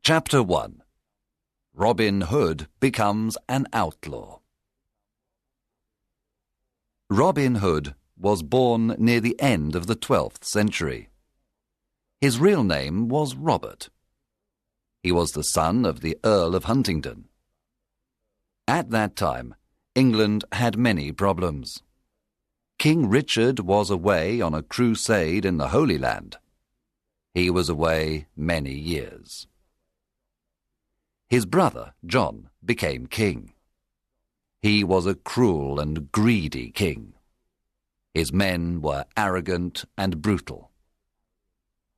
Chapter 1. Robin Hood becomes an outlaw. Robin Hood was born near the end of the 12th century. His real name was Robert. He was the son of the Earl of Huntingdon. At that time, England had many problems. King Richard was away on a crusade in the Holy Land. He was away many years. His brother, John, became king. He was a cruel and greedy king. His men were arrogant and brutal.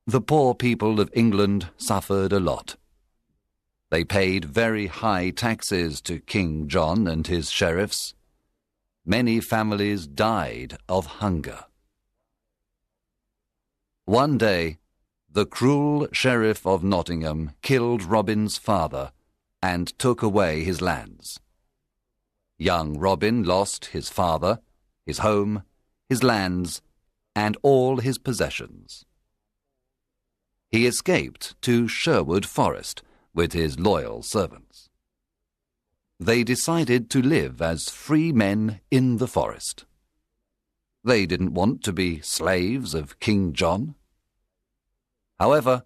The poor people of England suffered a lot. They paid very high taxes to King John and his sheriffs. Many families died of hunger. One day, the cruel sheriff of Nottingham killed Robin's father and took away his lands. Young Robin lost his father, his home, his lands, and all his possessions. He escaped to Sherwood Forest with his loyal servants. They decided to live as free men in the forest. They didn't want to be slaves of King John. However,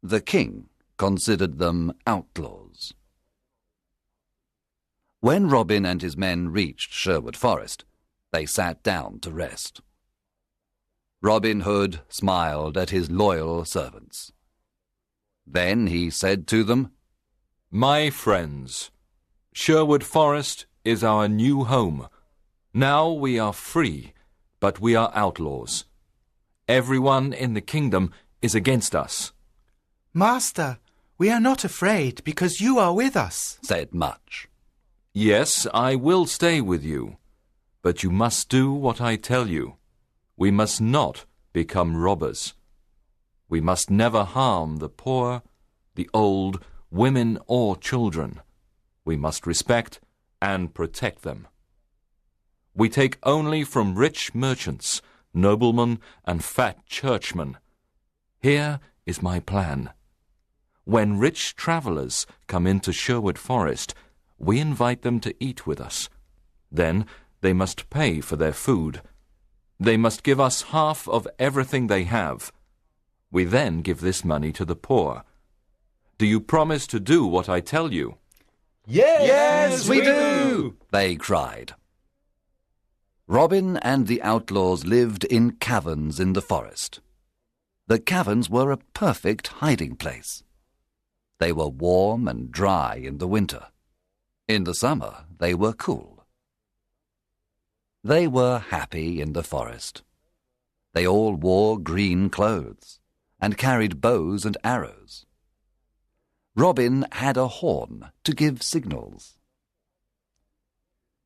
the king considered them outlaws. When Robin and his men reached Sherwood Forest, they sat down to rest. Robin Hood smiled at his loyal servants. Then he said to them, "My friends, Sherwood Forest is our new home. Now we are free, but we are outlaws. Everyone in the kingdom is against us." "Master, we are not afraid because you are with us," said Much. "Yes, I will stay with you, but you must do what I tell you. We must not become robbers. We must never harm the poor, the old, women or children. We must respect and protect them. We take only from rich merchants, noblemen and fat churchmen. Here is my plan. When rich travellers come into Sherwood Forest, we invite them to eat with us. Then they must pay for their food. They must give us half of everything they have. We then give this money to the poor. Do you promise to do what I tell you?" Yes, we do, they cried. Robin and the outlaws lived in caverns in the forest. The caverns were a perfect hiding place. They were warm and dry in the winter. In the summer, they were cool. They were happy in the forest. They all wore green clothes and carried bows and arrows. Robin had a horn to give signals.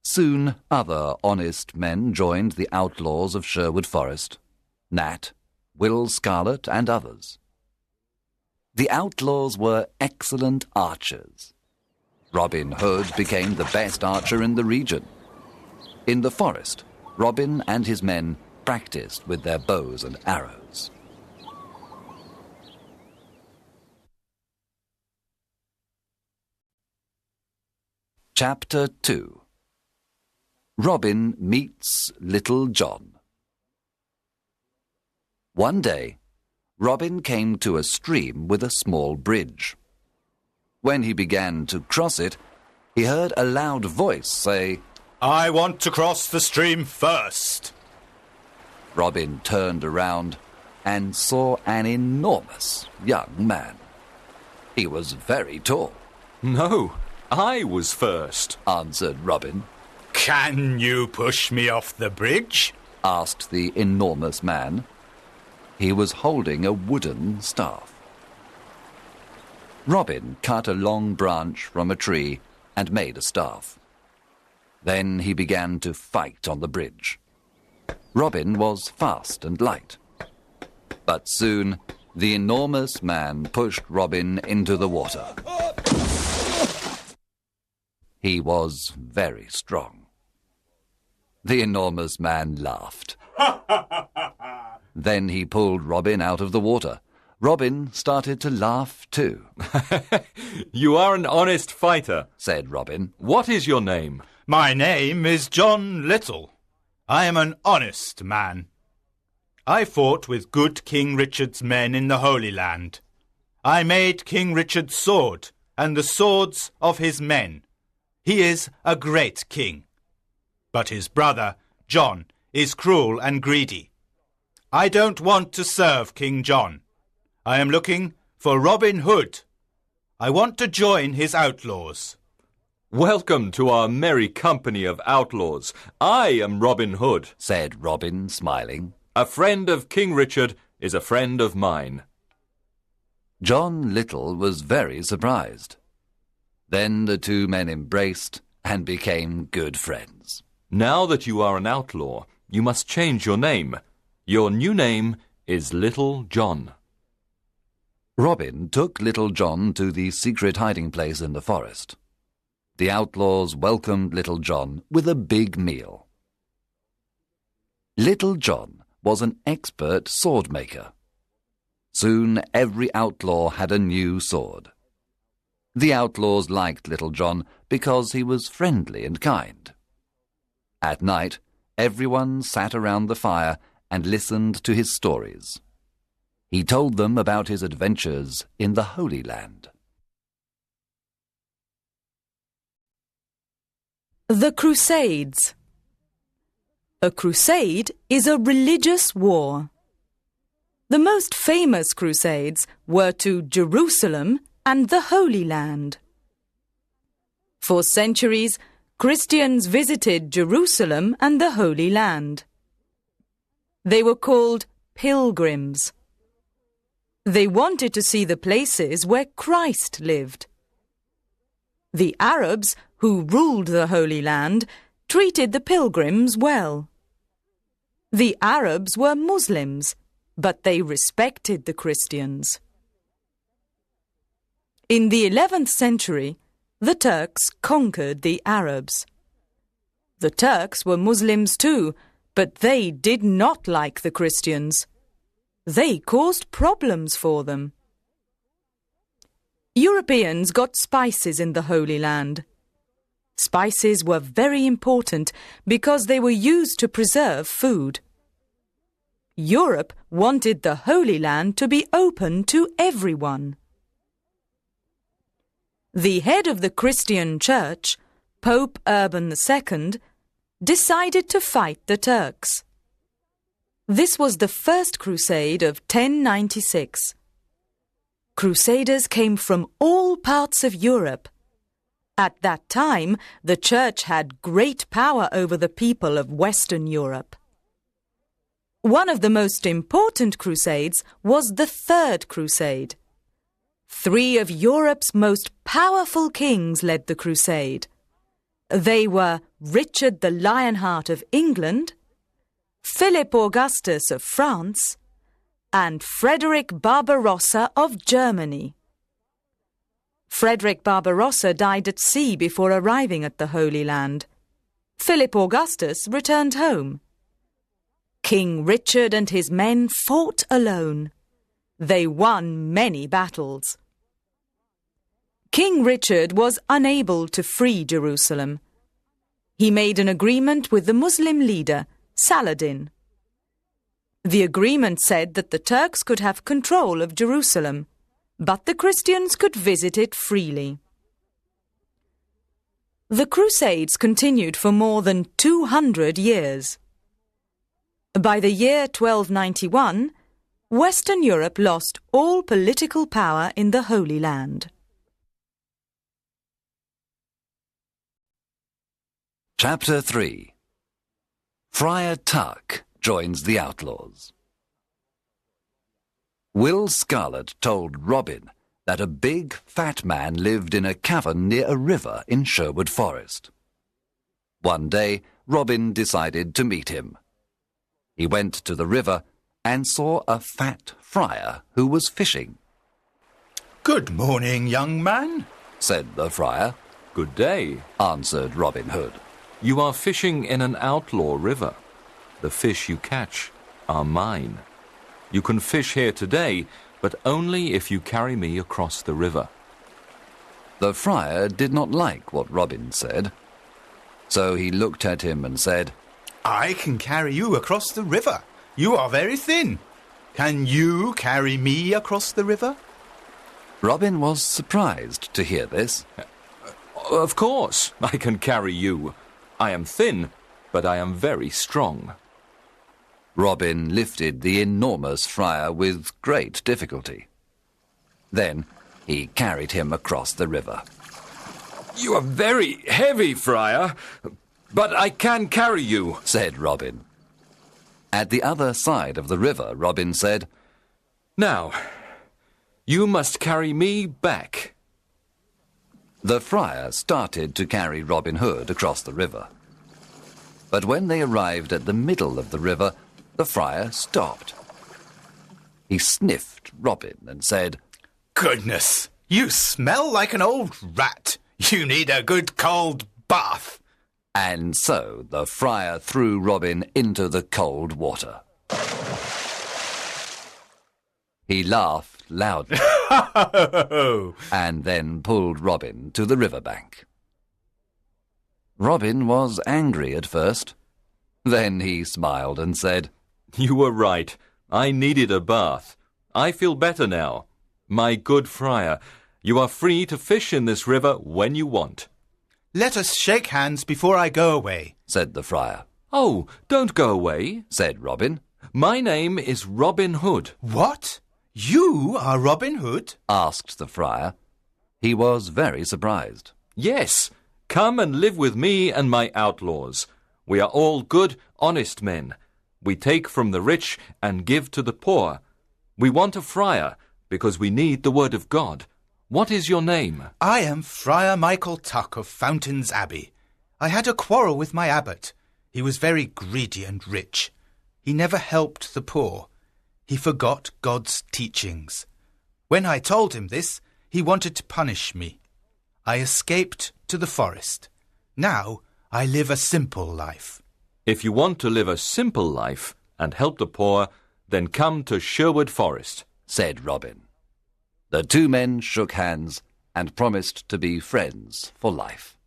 Soon other honest men joined the outlaws of Sherwood Forest, Nat, Will Scarlet, and others. The outlaws were excellent archers. Robin Hood became the best archer in the region. In the forest, Robin and his men practiced with their bows and arrows. Chapter 2. Robin meets Little John. One day, Robin came to a stream with a small bridge. When he began to cross it, he heard a loud voice say, "I want to cross the stream first." Robin turned around and saw an enormous young man. He was very tall. "No, I was first," answered Robin. "Can you push me off the bridge?" asked the enormous man. He was holding a wooden staff. Robin cut a long branch from a tree and made a staff. Then he began to fight on the bridge. Robin was fast and light. But soon the enormous man pushed Robin into the water. He was very strong. The enormous man laughed. Then he pulled Robin out of the water, Robin started to laugh too. You are an honest fighter, said Robin. What is your name? My name is John Little. I am an honest man. I fought with good King Richard's men in the Holy Land. I made King Richard's sword and the swords of his men. He is a great king. But his brother, John, is cruel and greedy. I don't want to serve King John. I am looking for Robin Hood. I want to join his outlaws. Welcome to our merry company of outlaws. I am Robin Hood, said Robin, smiling. A friend of King Richard is a friend of mine. John Little was very surprised. Then the two men embraced and became good friends. Now that you are an outlaw, you must change your name. Your new name is Little John. Robin took Little John to the secret hiding place in the forest. The outlaws welcomed Little John with a big meal. Little John was an expert sword maker. Soon every outlaw had a new sword. The outlaws liked Little John because he was friendly and kind. At night, everyone sat around the fire and listened to his stories. He told them about his adventures in the Holy Land. The Crusades. A crusade is a religious war. The most famous crusades were to Jerusalem and the Holy Land. For centuries, Christians visited Jerusalem and the Holy Land. They were called pilgrims. They wanted to see the places where Christ lived. The Arabs, who ruled the Holy Land, treated the pilgrims well. The Arabs were Muslims, but they respected the Christians. In the 11th century, the Turks conquered the Arabs. The Turks were Muslims too, but they did not like the Christians. They caused problems for them. Europeans got spices in the Holy Land. Spices were very important because they were used to preserve food. Europe wanted the Holy Land to be open to everyone. The head of the Christian Church, Pope Urban II, decided to fight the Turks. This was the First Crusade of 1096. Crusaders came from all parts of Europe. At that time, the Church had great power over the people of Western Europe. One of the most important crusades was the Third Crusade. 3 of Europe's most powerful kings led the crusade. They were Richard the Lionheart of England, Philip Augustus of France, and Frederick Barbarossa of Germany. Frederick Barbarossa died at sea before arriving at the Holy Land. Philip Augustus returned home. King Richard and his men fought alone. They won many battles. King Richard was unable to free Jerusalem. He made an agreement with the Muslim leader, Saladin. The agreement said that the Turks could have control of Jerusalem, but the Christians could visit it freely. The Crusades continued for more than 200 years. By the year 1291, Western Europe lost all political power in the Holy Land. Chapter 3. Friar Tuck joins the outlaws. Will Scarlet told Robin that a big, fat man lived in a cavern near a river in Sherwood Forest. One day, Robin decided to meet him. He went to the river and saw a fat friar who was fishing. "Good morning, young man," said the friar. Good day, answered Robin Hood. You are fishing in an outlaw river. The fish you catch are mine. You can fish here today, but only if you carry me across the river." The friar did not like what Robin said, so he looked at him and said, "I can carry you across the river. You are very thin. Can you carry me across the river?" Robin was surprised to hear this. "Of course, I can carry you. I am thin, but I am very strong." Robin lifted the enormous friar with great difficulty. Then he carried him across the river. "You are very heavy, friar, but I can carry you," said Robin. At the other side of the river, Robin said, "Now, you must carry me back." The friar started to carry Robin Hood across the river. But when they arrived at the middle of the river, the friar stopped. He sniffed Robin and said, "Goodness, you smell like an old rat. You need a good cold bath." And so the friar threw Robin into the cold water. He laughed loudly and then pulled Robin to the riverbank. Robin was angry at first. Then he smiled and said, "You were right. I needed a bath. I feel better now. My good friar, you are free to fish in this river when you want." "Let us shake hands before I go away," said the friar. "Oh, don't go away," said Robin. "My name is Robin Hood." "What? You are Robin Hood?" asked the friar. He was very surprised. "Yes, come and live with me and my outlaws. We are all good, honest men. We take from the rich and give to the poor. We want a friar because we need the word of God. What is your name?" "I am Friar Michael Tuck of Fountains Abbey. I had a quarrel with my abbot. He was very greedy and rich. He never helped the poor. He forgot God's teachings. When I told him this, he wanted to punish me. I escaped to the forest. Now I live a simple life." If you want to live a simple life and help the poor, then come to Sherwood Forest, said Robin. The two men shook hands and promised to be friends for life.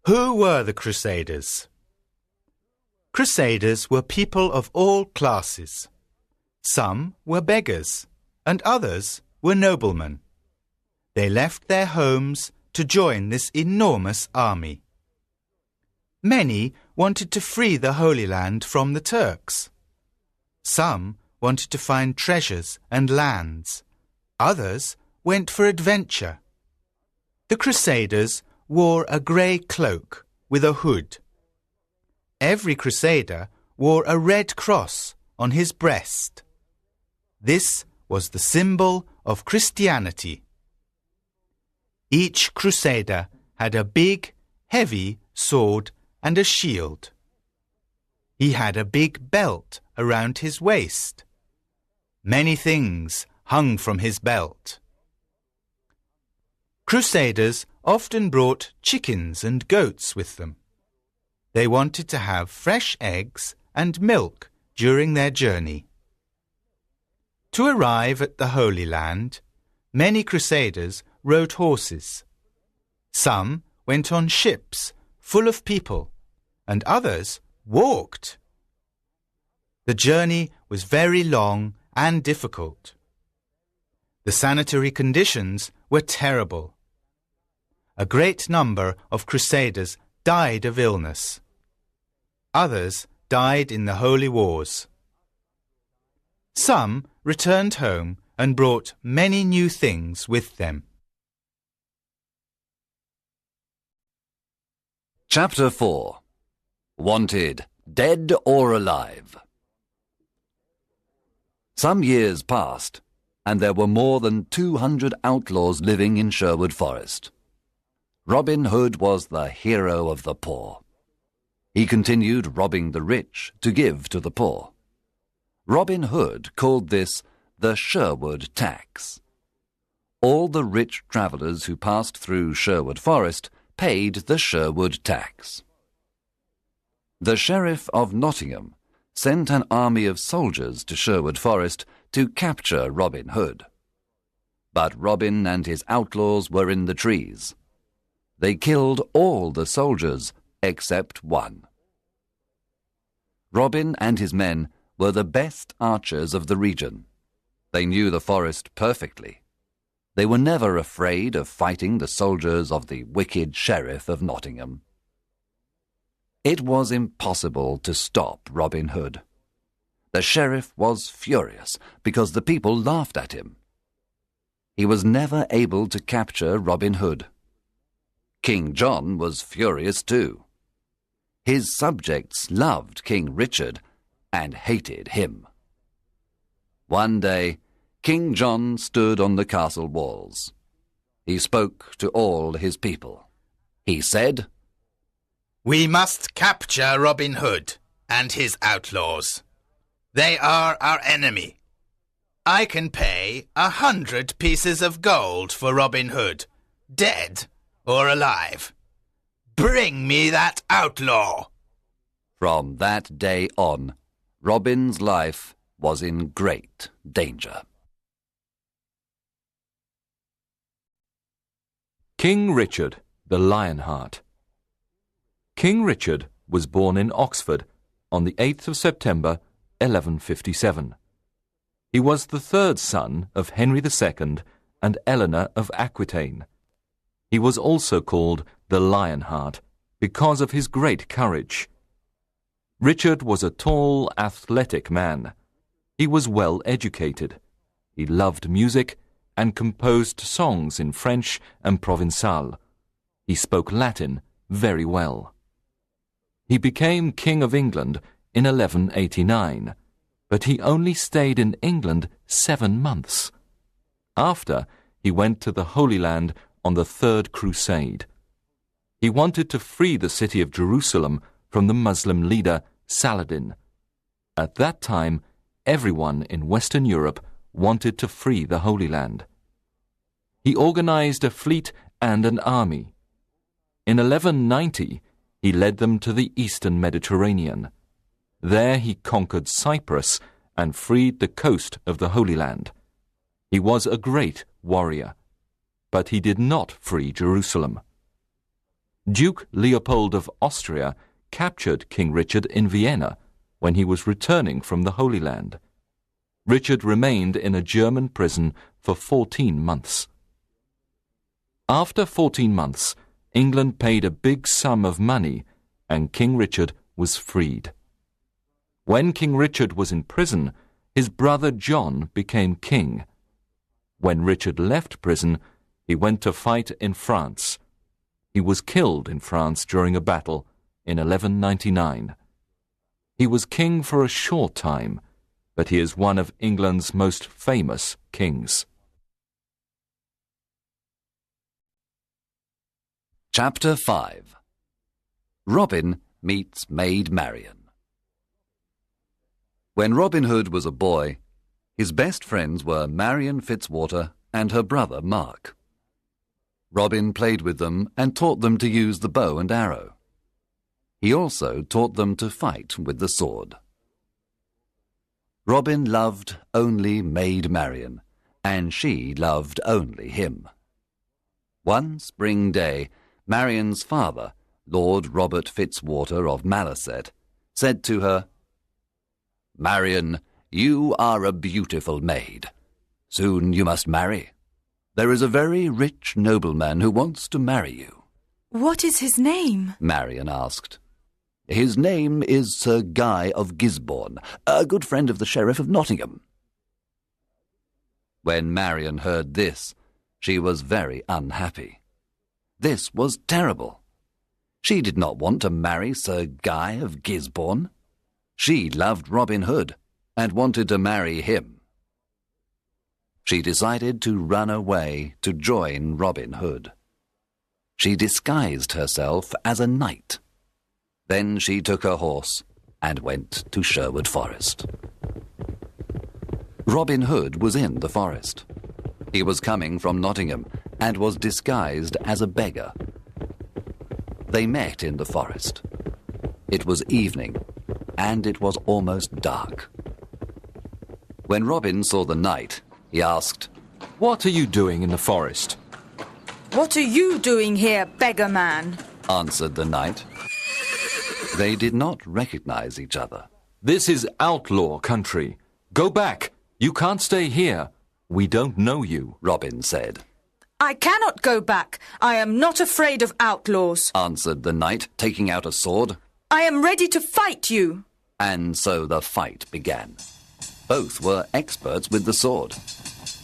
Who were the Crusaders? Crusaders were people of all classes. Some were beggars, and others were noblemen. They left their homes to join this enormous army. Many wanted to free the Holy Land from the Turks. Some wanted to find treasures and lands. Others went for adventure. The Crusaders wore a grey cloak with a hood. Every Crusader wore a red cross on his breast. This was the symbol of Christianity. Each Crusader had a big, heavy sword and a shield. He had a big belt around his waist. Many things hung from his belt. Crusaders often brought chickens and goats with them. They wanted to have fresh eggs and milk during their journey. To arrive at the Holy Land, many Crusaders rode horses. Some went on ships full of people, and others walked. The journey was very long and difficult. The sanitary conditions were terrible. A great number of Crusaders died of illness. Others died in the holy wars. Some returned home and brought many new things with them. Chapter 4. Wanted, Dead or Alive. Some years passed, and there were more than 200 outlaws living in Sherwood Forest. Robin Hood was the hero of the poor. He continued robbing the rich to give to the poor. Robin Hood called this the Sherwood tax. All the rich travellers who passed through Sherwood Forest paid the Sherwood tax. The Sheriff of Nottingham sent an army of soldiers to Sherwood Forest to capture Robin Hood. But Robin and his outlaws were in the trees. They killed all the soldiers except one. Robin and his men were the best archers of the region. They knew the forest perfectly. They were never afraid of fighting the soldiers of the wicked Sheriff of Nottingham. It was impossible to stop Robin Hood. The sheriff was furious because the people laughed at him. He was never able to capture Robin Hood. King John was furious too. His subjects loved King Richard and hated him. One day, King John stood on the castle walls. He spoke to all his people. He said, "We must capture Robin Hood and his outlaws. They are our enemy. I can pay 100 pieces of gold for Robin Hood, dead or alive. Bring me that outlaw." From that day on, Robin's life was in great danger. King Richard, the Lionheart. King Richard was born in Oxford on the 8th of September, 1157. He was the third son of Henry II and Eleanor of Aquitaine. He was also called the Lionheart because of his great courage. Richard was a tall, athletic man. He was well educated. He loved music and composed songs in French and Provençal. He spoke Latin very well. He became King of England in 1189, but he only stayed in England 7 months. After, he went to the Holy Land on the Third Crusade. He wanted to free the city of Jerusalem from the Muslim leader Saladin. At that time, everyone in Western Europe wanted to free the Holy Land. He organized a fleet and an army. In 1190, he led them to the eastern Mediterranean. There he conquered Cyprus and freed the coast of the Holy Land. He was a great warrior, but he did not free Jerusalem. Duke Leopold of Austria captured King Richard in Vienna when he was returning from the Holy Land. Richard remained in a German prison for 14 months. After 14 months, England paid a big sum of money and King Richard was freed. When King Richard was in prison, his brother John became king. When Richard left prison, he went to fight in France. He was killed in France during a battle in 1199. He was king for a short time, but he is one of England's most famous kings. Chapter 5. Robin meets Maid Marian. When Robin Hood was a boy, his best friends were Marian Fitzwater and her brother Mark. Robin played with them and taught them to use the bow and arrow. He also taught them to fight with the sword. Robin loved only Maid Marian, and she loved only him. One spring day, Marian's father, Lord Robert Fitzwater of Malaset, said to her, "Marian, you are a beautiful maid. Soon you must marry. There is a very rich nobleman who wants to marry you." What is his name? Marian asked. "His name is Sir Guy of Gisborne, a good friend of the Sheriff of Nottingham." When Marian heard this, she was very unhappy. This was terrible. She did not want to marry Sir Guy of Gisborne. She loved Robin Hood and wanted to marry him. She decided to run away to join Robin Hood. She disguised herself as a knight. Then she took her horse and went to Sherwood Forest. Robin Hood was in the forest. He was coming from Nottingham and was disguised as a beggar. They met in the forest. It was evening. and it was almost dark. When Robin saw the knight, he asked, What are you doing in the forest? "What are you doing here, beggar man?" answered the knight. They did not recognize each other. This is outlaw country. Go back. You can't stay here. We don't know you, Robin said. "I cannot go back. I am not afraid of outlaws. Answered the knight, taking out a sword. I am ready to fight you." And so the fight began. Both were experts with the sword,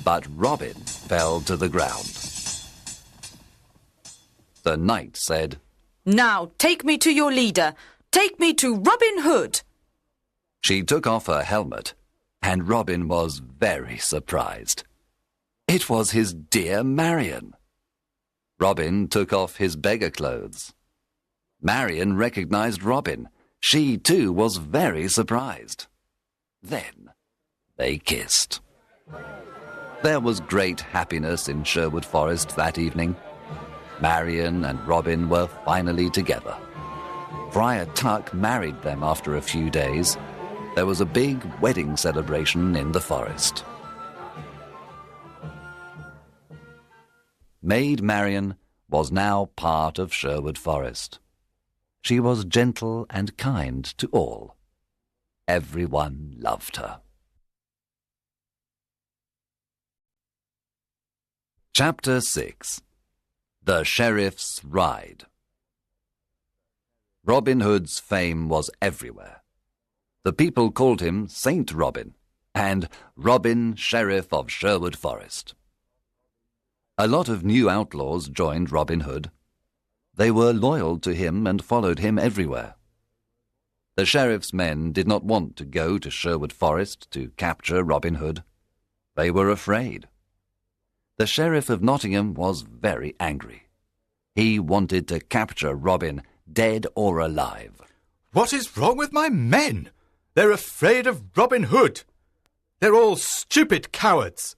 but Robin fell to the ground. The knight said, "Now take me to your leader. Take me to Robin Hood." She took off her helmet, and Robin was very surprised. It was his dear Marion. Robin took off his beggar clothes. Marion recognized Robin. She, too, was very surprised. Then they kissed. There was great happiness in Sherwood Forest that evening. Marion and Robin were finally together. Friar Tuck married them after a few days. There was a big wedding celebration in the forest. Maid Marion was now part of Sherwood Forest. She was gentle and kind to all. Everyone loved her. Chapter 6. The Sheriff's Ride. Robin Hood's fame was everywhere. The people called him Saint Robin and Robin, Sheriff of Sherwood Forest. A lot of new outlaws joined Robin Hood. They were loyal to him and followed him everywhere. The sheriff's men did not want to go to Sherwood Forest to capture Robin Hood. They were afraid. The Sheriff of Nottingham was very angry. He wanted to capture Robin, dead or alive. What is wrong with my men? They're afraid of Robin Hood. They're all stupid cowards.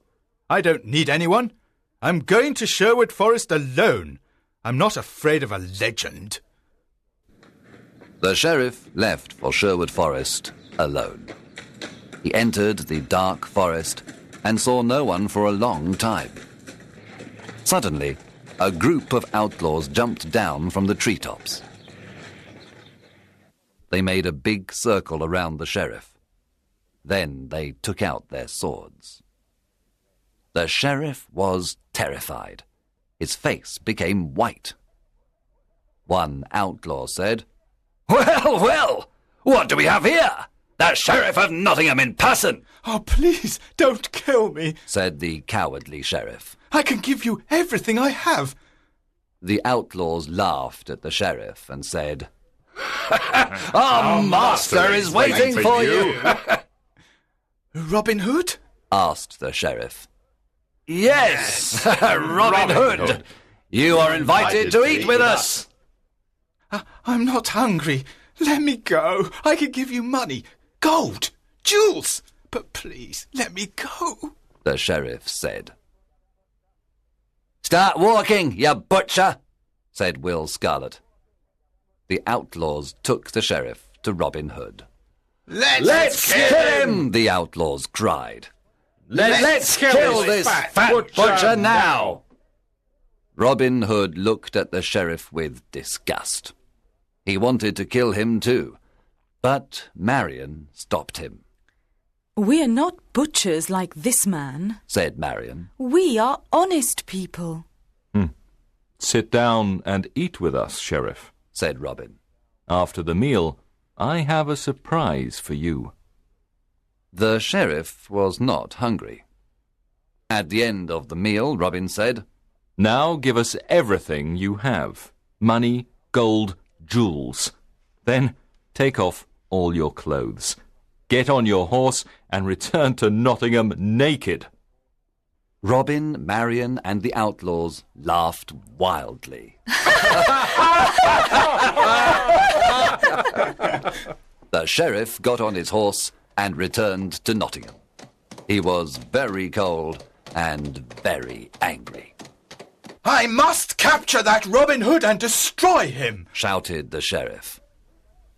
I don't need anyone. I'm going to Sherwood Forest alone. I'm not afraid of a legend. The sheriff left for Sherwood Forest alone. He entered the dark forest and saw no one for a long time. Suddenly, a group of outlaws jumped down from the treetops. They made a big circle around the sheriff. Then they took out their swords. The sheriff was terrified. His face became white. One outlaw said, "Well, well, what do we have here? The Sheriff of Nottingham in person!" Oh, please, don't kill me, said the cowardly sheriff. I can give you everything I have. The outlaws laughed at the sheriff and said, "Our master is waiting for you." Robin Hood? asked the sheriff. Yes, Robin Hood. You are invited to eat with us. I'm not hungry. Let me go. I can give you money, gold, jewels. But please, let me go, the sheriff said. "Start walking, you butcher," said Will Scarlet. The outlaws took the sheriff to Robin Hood. Let's kill him, the outlaws cried. Let's kill this fat butcher now. Robin Hood looked at the sheriff with disgust. He wanted to kill him too, but Marion stopped him. "We are not butchers like this man," said Marion. "We are honest people." Sit down and eat with us, Sheriff, said Robin. After the meal, I have a surprise for you. The sheriff was not hungry. At the end of the meal, Robin said, Now give us everything you have. Money, gold, jewels. Then take off all your clothes. Get on your horse and return to Nottingham naked. Robin, Marion, and the outlaws laughed wildly. The sheriff got on his horse and returned to Nottingham. He was very cold and very angry. I must capture that Robin Hood and destroy him, shouted the sheriff.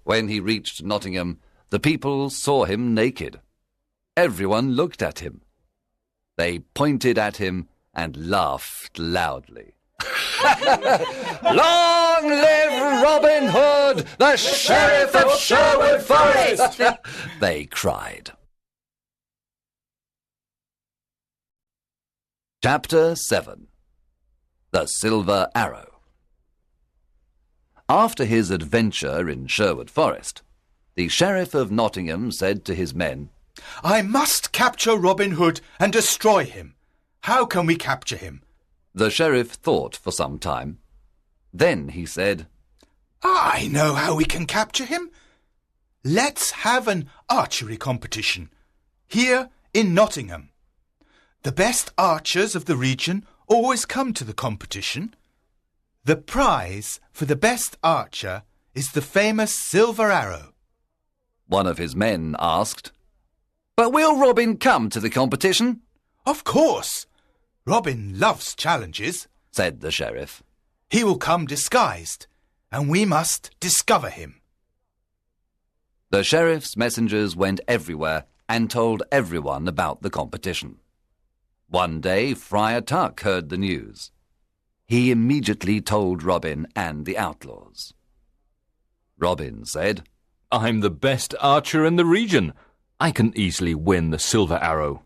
When he reached Nottingham, The people saw him naked. Everyone looked at him. They pointed at him and laughed loudly. Long live Robin Hood, the Sheriff of Sherwood Forest! They cried. Chapter 7. The Silver Arrow. After his adventure in Sherwood Forest, the Sheriff of Nottingham said to his men, I must capture Robin Hood and destroy him. How can we capture him? The sheriff thought for some time. Then he said, I know how we can capture him. Let's have an archery competition here in Nottingham. The best archers of the region always come to the competition. The prize for the best archer is the famous silver arrow. One of his men asked, But will Robin come to the competition? Of course. Robin loves challenges, said the sheriff. He will come disguised, and we must discover him. The sheriff's messengers went everywhere and told everyone about the competition. One day Friar Tuck heard the news. He immediately told Robin and the outlaws. Robin said, I'm the best archer in the region. I can easily win the silver arrow.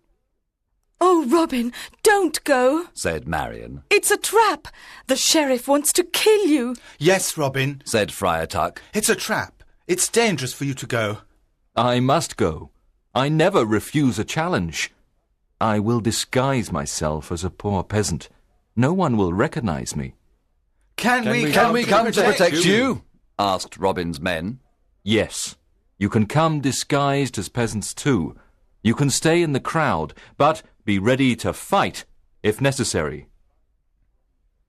Oh, Robin, don't go, said Marion. It's a trap. The sheriff wants to kill you. Yes, Robin, said Friar Tuck. It's a trap. It's dangerous for you to go. I must go. I never refuse a challenge. I will disguise myself as a poor peasant. No one will recognize me. Can we come to protect you? Asked Robin's men. Yes, you can come disguised as peasants too. You can stay in the crowd, but be ready to fight if necessary.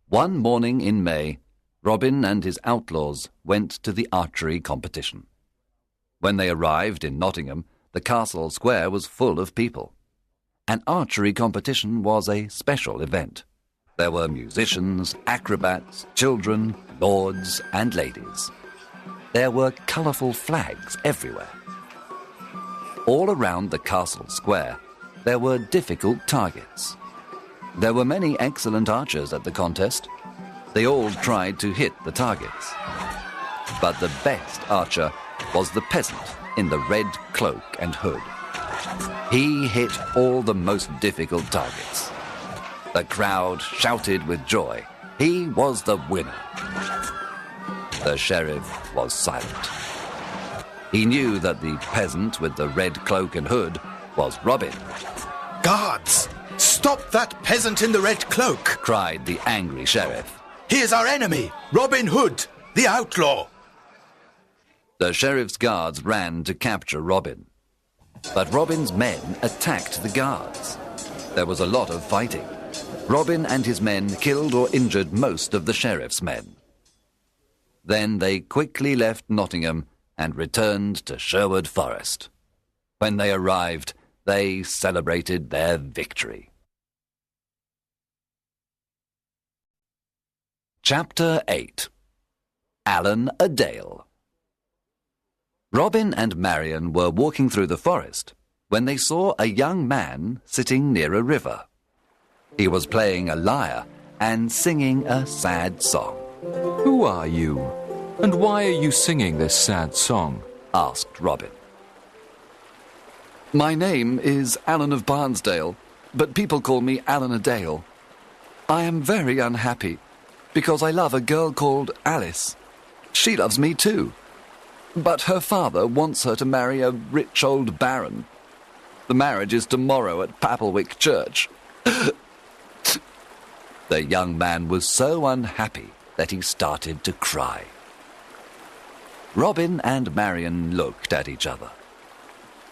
One morning in May, Robin and his outlaws went to the archery competition. When they arrived in Nottingham, the castle square was full of people. An archery competition was a special event. There were musicians, acrobats, children, lords and ladies. There were colourful flags everywhere. All around the castle square, there were difficult targets. There were many excellent archers at the contest. They all tried to hit the targets. But the best archer was the peasant in the red cloak and hood. He hit all the most difficult targets. The crowd shouted with joy. He was the winner. The sheriff was silent. He knew that the peasant with the red cloak and hood was Robin. Guards! Stop that peasant in the red cloak! Cried the angry sheriff. He is our enemy, Robin Hood, the outlaw. The sheriff's guards ran to capture Robin. But Robin's men attacked the guards. There was a lot of fighting. Robin and his men killed or injured most of the sheriff's men. Then they quickly left Nottingham and returned to Sherwood Forest. When they arrived, they celebrated their victory. Chapter 8. Alan a Dale. Robin and Marion were walking through the forest when they saw a young man sitting near a river. He was playing a lyre and singing a sad song. Who are you? And why are you singing this sad song? Asked Robin. My name is Alan of Barnesdale, but people call me Alan a Dale. I am very unhappy because I love a girl called Alice. She loves me too. But her father wants her to marry a rich old baron. The marriage is tomorrow at Papelwick Church. The young man was so unhappy that he started to cry. Robin and Marion looked at each other.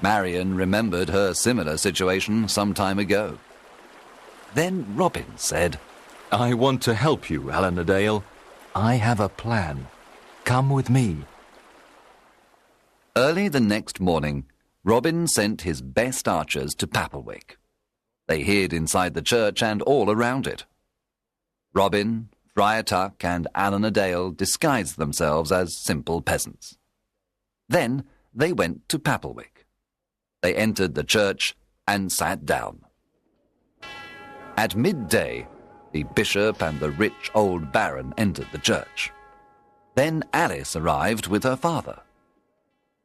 Marion remembered her similar situation some time ago. Then Robin said, I want to help you, Alan a Dale. I have a plan. Come with me. Early the next morning, Robin sent his best archers to Papelwick. They hid inside the church and all around it. Robin, Friar Tuck and Alan a Dale disguised themselves as simple peasants. Then they went to Papelwick. They entered the church and sat down. At midday, the bishop and the rich old baron entered the church. Then Alice arrived with her father.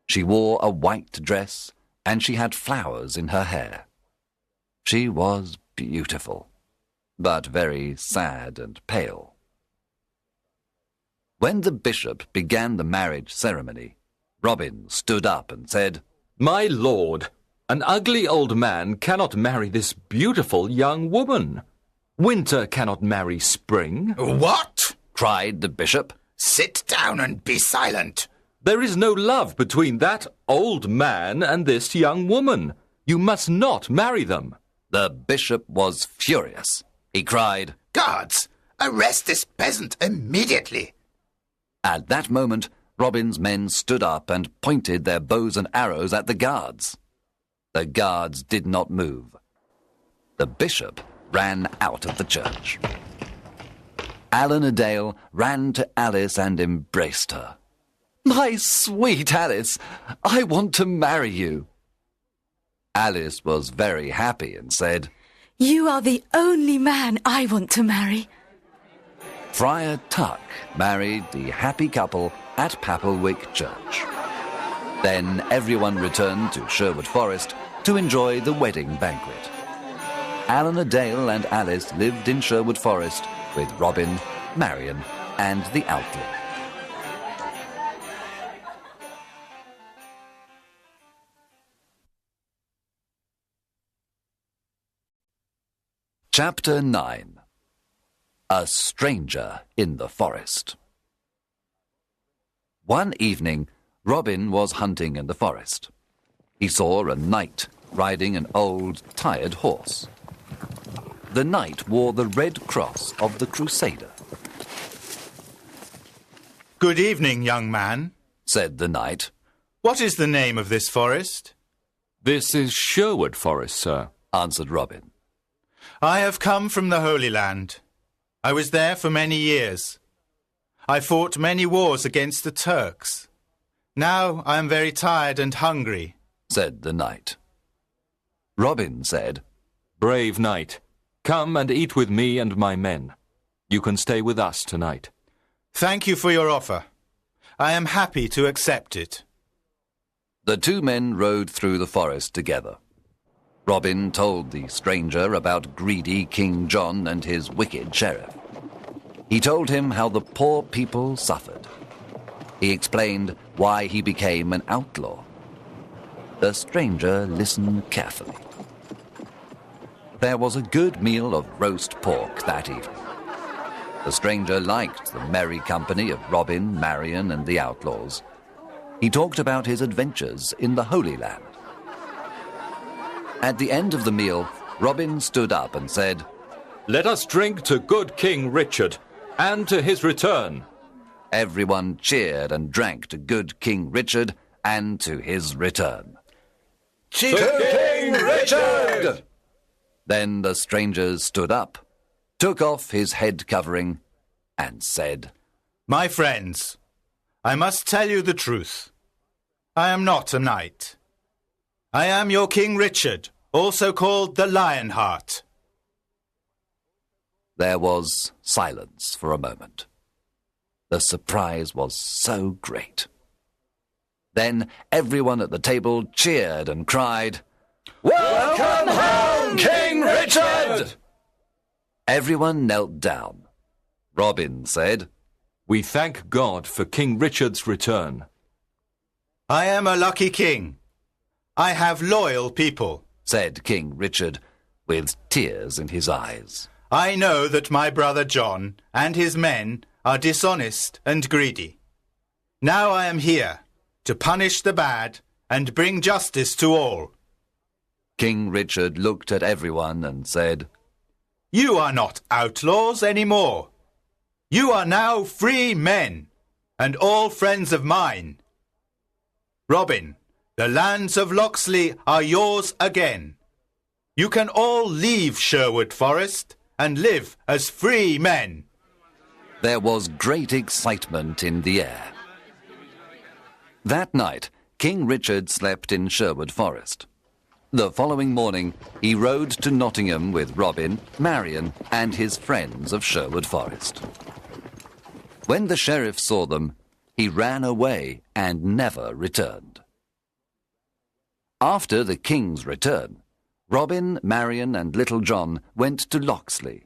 She wore a white dress and she had flowers in her hair. She was beautiful, but very sad and pale. When the bishop began the marriage ceremony, Robin stood up and said, "My lord, an ugly old man cannot marry this beautiful young woman. Winter cannot marry spring." What? cried the bishop. Sit down and be silent. There is no love between that old man and this young woman. You must not marry them. The bishop was furious. He cried, Guards, arrest this peasant immediately. At that moment, Robin's men stood up and pointed their bows and arrows at the guards. The guards did not move. The bishop ran out of the church. Alan a Dale ran to Alice and embraced her. "My sweet Alice, I want to marry you." Alice was very happy and said, You are the only man I want to marry. Friar Tuck married the happy couple at Papelwick Church. Then everyone returned to Sherwood Forest to enjoy the wedding banquet. Alan a Dale and Alice lived in Sherwood Forest with Robin, Marion, and the outlaw. Chapter 9. A Stranger in the Forest. One evening, Robin was hunting in the forest. He saw a knight riding an old, tired horse. The knight wore the red cross of the Crusader. Good evening, young man, said the knight. What is the name of this forest? This is Sherwood Forest, sir, answered Robin. I have come from the Holy Land. I was there for many years. I fought many wars against the Turks. Now I am very tired and hungry, said the knight. Robin said, Brave knight, come and eat with me and my men. You can stay with us tonight. Thank you for your offer. I am happy to accept it. The two men rode through the forest together. Robin told the stranger about greedy King John and his wicked sheriff. He told him how the poor people suffered. He explained why he became an outlaw. The stranger listened carefully. There was a good meal of roast pork that evening. The stranger liked the merry company of Robin, Marion, and the outlaws. He talked about his adventures in the Holy Land. At the end of the meal, Robin stood up and said, Let us drink to good King Richard and to his return. Everyone cheered and drank to good King Richard and to his return. To King Richard! Then the stranger stood up, took off his head covering, and said, My friends, I must tell you the truth. I am not a knight. I am your King Richard, also called the Lionheart. There was silence for a moment. The surprise was so great. Then everyone at the table cheered and cried, Welcome home, King Richard! Everyone knelt down. Robin said, We thank God for King Richard's return. I am a lucky king. I have loyal people, said King Richard, with tears in his eyes. I know that my brother John and his men are dishonest and greedy. Now I am here to punish the bad and bring justice to all. King Richard looked at everyone and said, You are not outlaws anymore. You are now free men, and all friends of mine. Robin, the lands of Locksley are yours again. You can all leave Sherwood Forest and live as free men. There was great excitement in the air. That night, King Richard slept in Sherwood Forest. The following morning, he rode to Nottingham with Robin, Marion, and his friends of Sherwood Forest. When the sheriff saw them, he ran away and never returned. After the king's return, Robin, Marion, and Little John went to Locksley.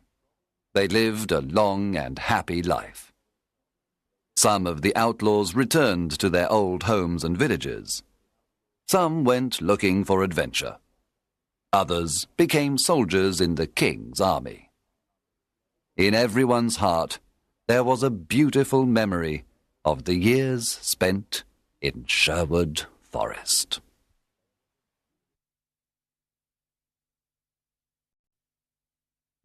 They lived a long and happy life. Some of the outlaws returned to their old homes and villages. Some went looking for adventure. Others became soldiers in the king's army. In everyone's heart, there was a beautiful memory of the years spent in Sherwood Forest.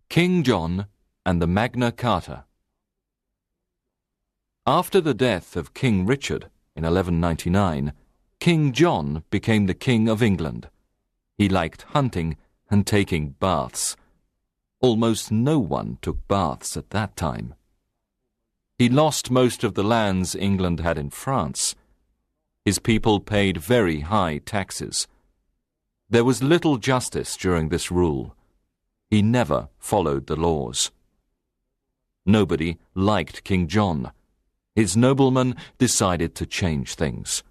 King John and the Magna Carta. After the death of King Richard in 1199, King John became the King of England. He liked hunting and taking baths. Almost no one took baths at that time. He lost most of the lands England had in France. His people paid very high taxes. There was little justice during this rule. He never followed the laws. Nobody liked King John. His noblemen decided to change things.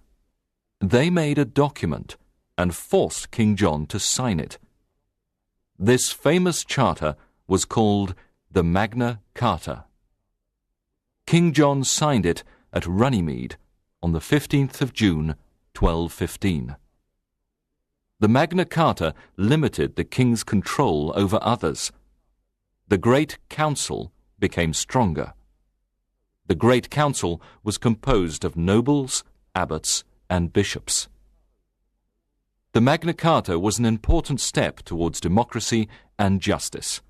They made a document and forced King John to sign it. This famous charter was called the Magna Carta. King John signed it at Runnymede on the 15th of June, 1215. The Magna Carta limited the king's control over others. The Great Council became stronger. The Great Council was composed of nobles, abbots, and bishops. The Magna Carta was an important step towards democracy and justice.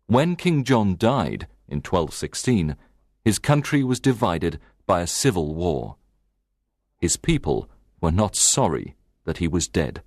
When King John died in 1216, his country was divided by a civil war. His people were not sorry that he was dead.